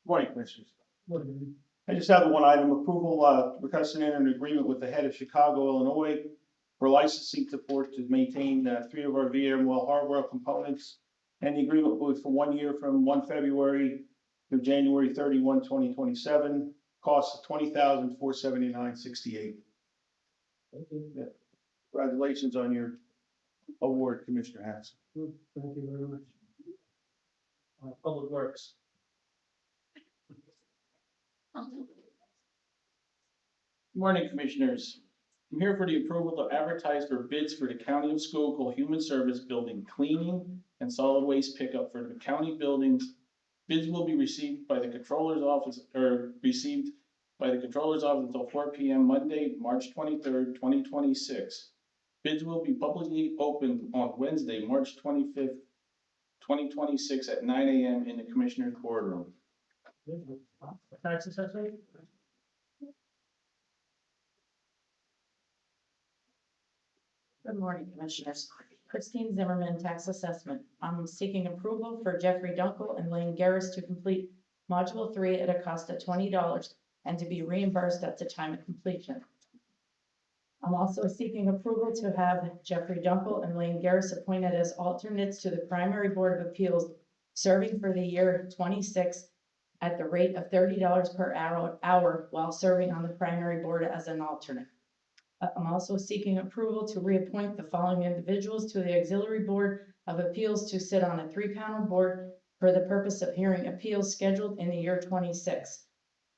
S16: Morning, Commissioners.
S1: What do you-
S16: I just have the one item, approval, requesting an agreement with the head of Chicago, Illinois for licensing support to maintain 3 of our VMware hardware components. And the agreement will be for 1 year from 1 February through January 31, 2027. Cost of $20,479.68.
S1: Thank you.
S16: Congratulations on your award, Commissioner Hanson.
S1: Thank you very much. Public Works.
S16: Morning, Commissioners. I'm here for the approval to advertise for bids for the County of Schuylkill Human Service Building cleaning and solid waste pickup for the county buildings. Bids will be received by the Controller's Office, until 4 p.m. Monday, March 23rd, 2026. Bids will be publicly opened on Wednesday, March 25th, 2026 at 9 a.m. in the Commissioner's boardroom.
S1: Tax assessor?
S2: Good morning, Commissioners. Christine Zimmerman, Tax Assessment. I'm seeking approval for Jeffrey Dunkel and Lane Garris to complete Module 3 at a cost of $20 and to be reimbursed at the time of completion. I'm also seeking approval to have Jeffrey Dunkel and Lane Garris appointed as alternates to the Primary Board of Appeals, serving for the year 26 at the rate of $30 per hour while serving on the Primary Board as an alternate. I'm also seeking approval to reappoint the following individuals to the Auxiliary Board of Appeals to sit on a 3-panel board for the purpose of hearing appeals scheduled in the year 26.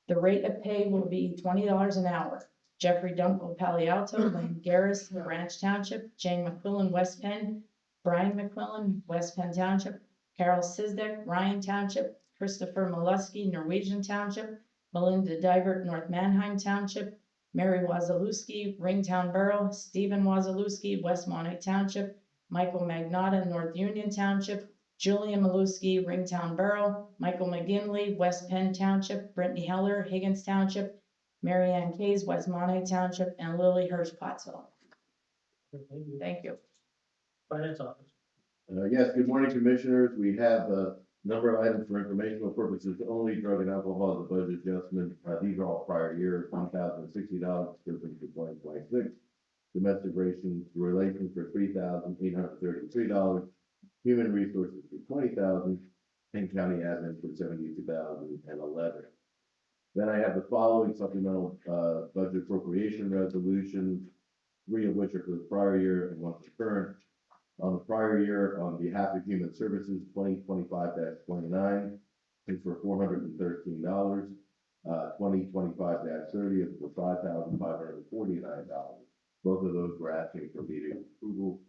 S2: The rate of pay will be $20 an hour. Jeffrey Dunkel, Palo Alto, Lane Garris, Branch Township, Jane McQuillan, West Penn, Brian McQuillan, West Penn Township, Carol Sizdek, Ryan Township, Christopher Molesky, Norwegian Township, Melinda Divert, North Manheim Township, Mary Wazalewski, Ringtown Borough, Stephen Wazalewski, West Montague Township, Michael Magnotta, North Union Township, Julian Maluski, Ringtown Borough, Michael McGinley, West Penn Township, Brittany Heller, Higgins Township, Mary Ann Case, West Montague Township, and Lily Hirsch, Pottsville. Thank you.
S1: Finance Office.
S17: Yes, good morning, Commissioners. We have a number of items for informational purposes only. Drug and alcohol, the budget adjustment. These are all prior years, $1,060, for 2026. Domestic relations for $3,833. Human resources for $20,000. And county admin for $72,011. Then I have the following supplemental budget appropriation resolutions, 3 of which are for the prior year and 1 for current. On the prior year, on behalf of Human Services, 2025-29 is for $413. 2025-30 is for $5,549. Both of those we're asking for meeting approval.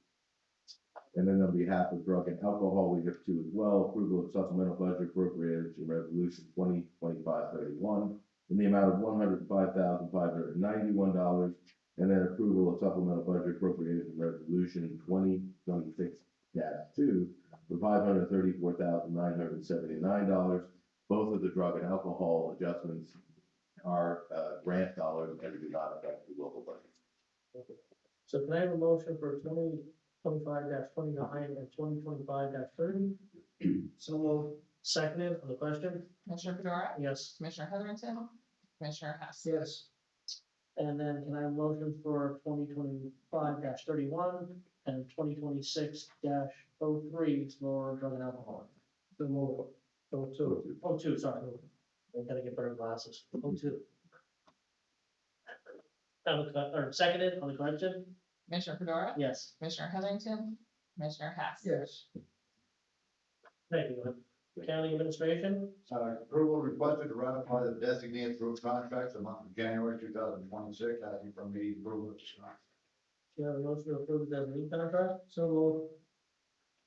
S17: And then on behalf of drug and alcohol, we have 2 as well. Approval of supplemental budget appropriation resolution 2025-31 in the amount of $105,591. And then approval of supplemental budget appropriation resolution 2026-2 for $534,979. Both of the drug and alcohol adjustments are grant dollars and do not affect the local budget.
S1: So can I have a motion for 2025-29 and 2025-30?
S4: So moved.
S1: Seconded on the question?
S14: Commissioner Fedora,
S1: Yes.
S14: Commissioner Heatherington, Commissioner Hess.
S4: Yes.
S1: And then can I have a motion for 2025-31 and 2026-03 for drug and alcohol?
S4: So move.
S1: Oh, two, sorry. I gotta get better glasses. 02. Or seconded on the question?
S14: Commissioner Fedora,
S1: Yes.
S14: Commissioner Heatherington, Commissioner Hess.
S4: Yes.
S1: Thank you. County administration?
S11: Approval requested to ratify the designated road contracts the month of January 2026, asking for immediate approval at this time.
S1: Do you have a motion to approve the designee contract? So moved.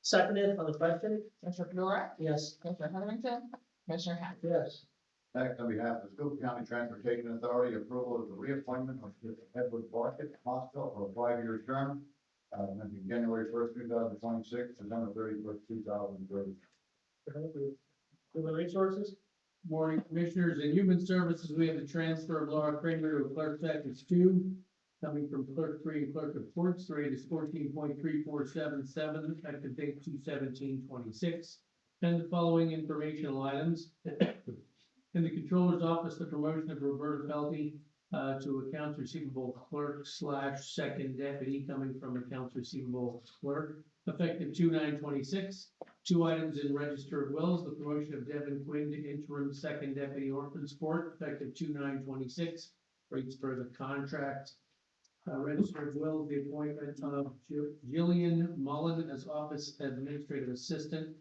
S1: Seconded on the question?
S14: Commissioner Fedora,
S1: Yes.
S14: Commissioner Heatherington, Commissioner Hess.
S4: Yes.
S11: Next, on behalf of the Schuylkill County Transportation Authority, approval of the reappointment of Edward Barkett, Hospital, for a 5-year term, ending January 1st, 2026, to December 31st, 2030.
S1: Human resources?
S8: Morning, Commissioners. In Human Services, we have the transfer of Laura Kramer to Clerk Seconds 2, coming from Clerk 3 and Clerk of Courts. The rate is 14.3477, effective date 2/17/26. And the following informational items. In the Controller's Office, the promotion of Roberta Felty to Accounts Receivable Clerk / Second Deputy, coming from Accounts Receivable Clerk, effective 2/9/26. 2 items in Register of Wills, the promotion of Devin Quinn to Interim Second Deputy Orphans Court, effective 2/9/26, rates per the contract. Register of Wills, the appointment of Jillian Mullen as Office Administrative Assistant,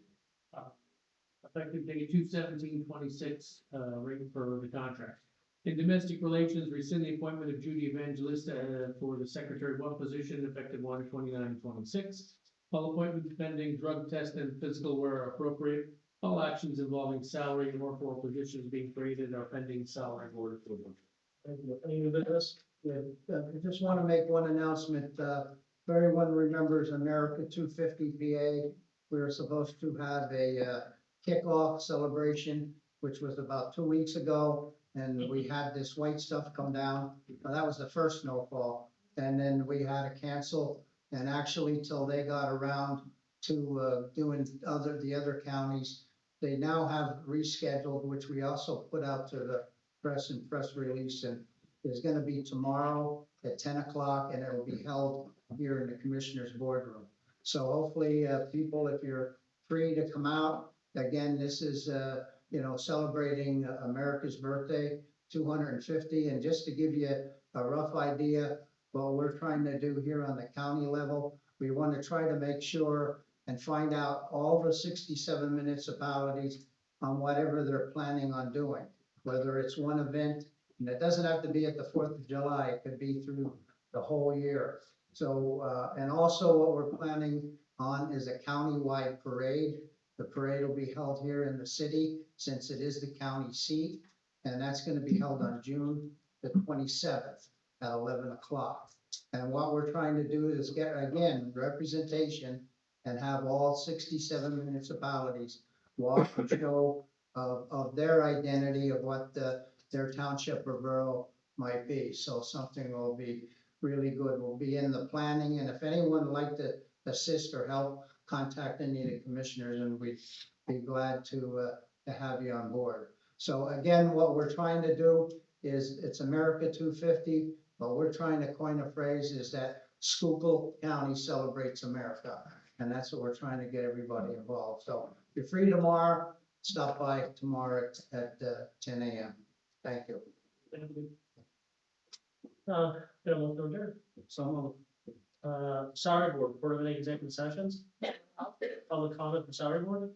S8: effective date 2/17/26, rate per the contract. In Domestic Relations, rescind the appointment of Judy Evangelista for the Secretary of One position, effective 1/29/26. All appointments pending drug test and physical where appropriate. All actions involving salary or for positions being created are pending salary board approval.
S1: Thank you. Any new business?
S4: Yeah, I just want to make one announcement. If everyone remembers America 250 VA, we were supposed to have a kickoff celebration, which was about 2 weeks ago, and we had this white stuff come down. Now, that was the first snowfall, and then we had to cancel, and actually till they got around to doing the other counties, they now have rescheduled, which we also put out to the press and press release, and is gonna be tomorrow at 10 o'clock, and it will be held here in the Commissioners Boardroom. So hopefully, people, if you're free to come out, again, this is, celebrating America's birthday, 250, and just to give you a rough idea, what we're trying to do here on the county level, we want to try to make sure and find out all the 67 municipalities on whatever they're planning on doing, whether it's one event, and it doesn't have to be at the 4th of July, it could be through the whole year. So, and also what we're planning on is a countywide parade. The parade will be held here in the city since it is the county seat, and that's gonna be held on June the 27th at 11 o'clock. And what we're trying to do is get, again, representation and have all 67 municipalities walk and show of their identity of what their township or borough might be. So something will be really good. We'll be in the planning, and if anyone would like to assist or help, contact any of the commissioners, and we'd be glad to have you on board. So again, what we're trying to do is, it's America 250, but we're trying to coin a phrase is that Schuylkill County celebrates America. And that's what we're trying to get everybody involved. So if you're free tomorrow, stop by tomorrow at 10 a.m. Thank you.
S1: Thank you. Get a motion to adjourn.
S4: So,
S1: Salary board, Board of any executive sessions? Public comment from salary board?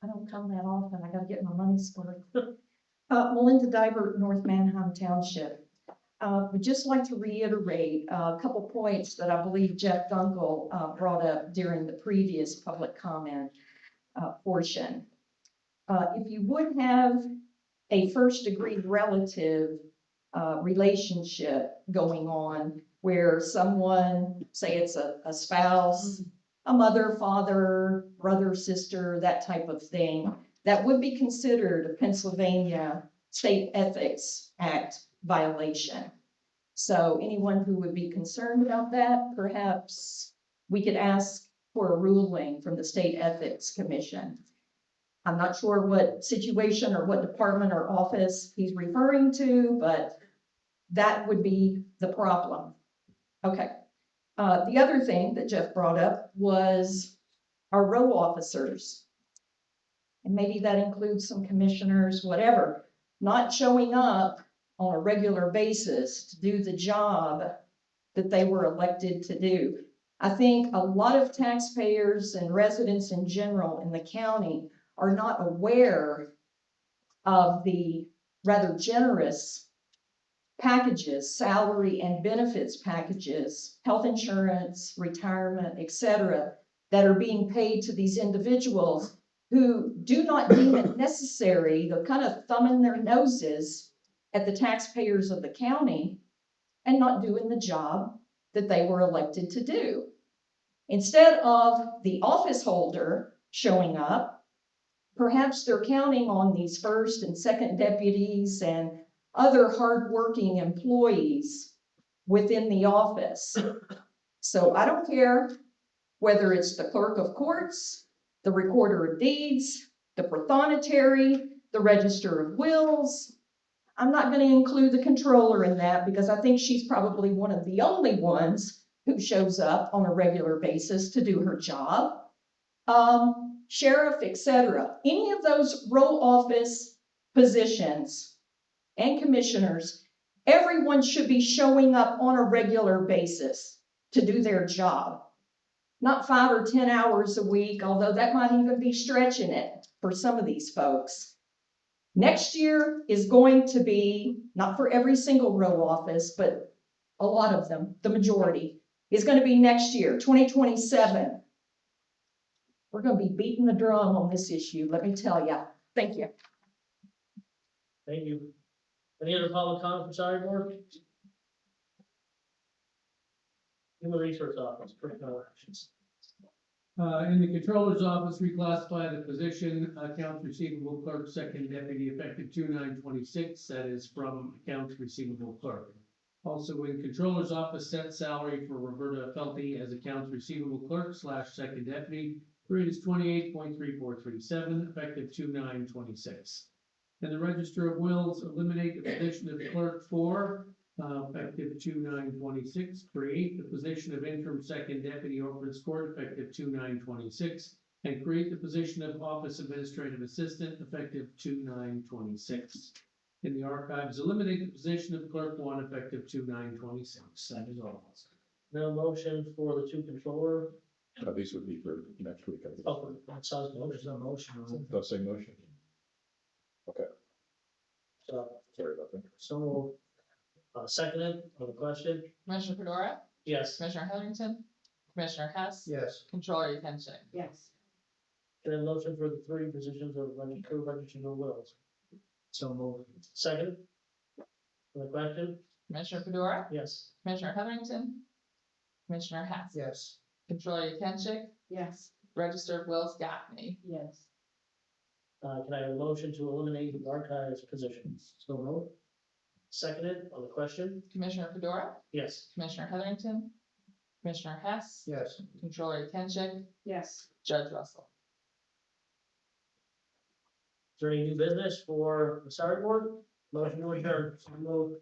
S9: I don't come that often. I gotta get my money's worth. Melinda Diver, North Manheim Township. Would just like to reiterate a couple points that I believe Jeff Dunkel brought up during the previous public comment portion. If you would have a first-degree relative relationship going on where someone, say it's a spouse, a mother, father, brother, sister, that type of thing, that would be considered a Pennsylvania State Ethics Act violation. So anyone who would be concerned about that, perhaps we could ask for a ruling from the State Ethics Commission. I'm not sure what situation or what department or office he's referring to, but that would be the problem. Okay. The other thing that Jeff brought up was our row officers. And maybe that includes some commissioners, whatever, not showing up on a regular basis to do the job that they were elected to do. I think a lot of taxpayers and residents in general in the county are not aware of the rather generous packages, salary and benefits packages, health insurance, retirement, etc., that are being paid to these individuals who do not deem it necessary. They're kind of thumbing their noses at the taxpayers of the county and not doing the job that they were elected to do. Instead of the office holder showing up, perhaps they're counting on these first and second deputies and other hardworking employees within the office. So I don't care whether it's the clerk of courts, the recorder of deeds, the prothonotary, the register of wills. I'm not going to include the controller in that because I think she's probably one of the only ones who shows up on a regular basis to do her job. Sheriff, etc. Any of those row office positions and commissioners, everyone should be showing up on a regular basis to do their job. Not 5 or 10 hours a week, although that might even be stretching it for some of these folks. Next year is going to be, not for every single row office, but a lot of them, the majority, is going to be next year, 2027. We're going to be beating the drum on this issue, let me tell you. Thank you.
S1: Thank you. Any other public comment for salary board? Human Resource Office, personnel actions.
S18: In the controller's office, reclassify the position accounts receivable clerk, second deputy, effective 2/9/26. That is from accounts receivable clerk. Also in controller's office, set salary for Roberta Felty as accounts receivable clerk / second deputy. Rate is 28.3437, effective 2/9/26. In the register of wills, eliminate the position of clerk 4. Effective 2/9/26, create the position of interim second deputy Orford's Court, effective 2/9/26, and create the position of office administrative assistant, effective 2/9/26. In the archives, eliminate the position of clerk 1, effective 2/9/26. That is all.
S1: No motion for the two controller.
S3: These would be for next week, I guess.
S1: Oh, that sounds motion. There's no motion on it.
S3: Does say motion? Okay,
S1: So,
S3: sorry about that.
S1: so, seconded on the question?
S14: Commissioner Fedora,
S1: Yes.
S14: Commissioner Heatherington, Commissioner Hess,
S4: Yes.
S14: Controller Yekenship.
S2: Yes.
S1: Can I have a motion for the 3 positions of registering of wills?
S4: So moved.
S1: Second? On the question?
S14: Commissioner Fedora,
S1: Yes.
S14: Commissioner Heatherington, Commissioner Hess.
S4: Yes.
S14: Controller Yekenship,
S2: Yes.
S14: Register of Wills Gaffney.
S2: Yes.
S1: Can I have a motion to eliminate the archives positions? So moved. Seconded on the question?
S14: Commissioner Fedora,
S1: Yes.
S14: Commissioner Heatherington, Commissioner Hess,
S4: Yes.
S14: Controller Yekenship,
S2: Yes.
S14: Judge Russell.
S1: Is there any new business for the salary board? Motion to adjourn. So moved.